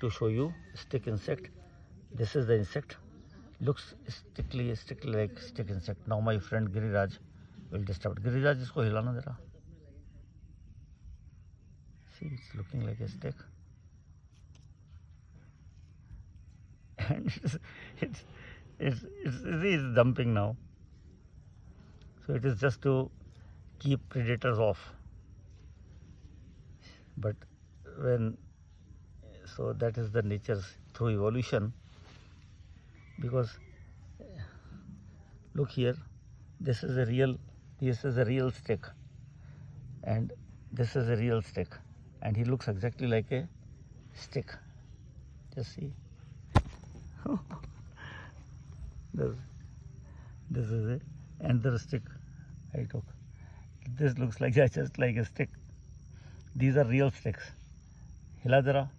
to show you stick insect. This is the insect. Looks stickly like stick insect. Now my friend Giriraj will disturb it. Giriraj, इसको हिलाना जरा. See, it's looking like a stick. And it's dumping now. So it is just to keep predators off. But so that is the nature through evolution. Because look here, this is a real stick, and this is a real stick, and he looks exactly like a stick. Just see. This is another stick I took. This looks like just like a stick. These are real sticks. Hila jara.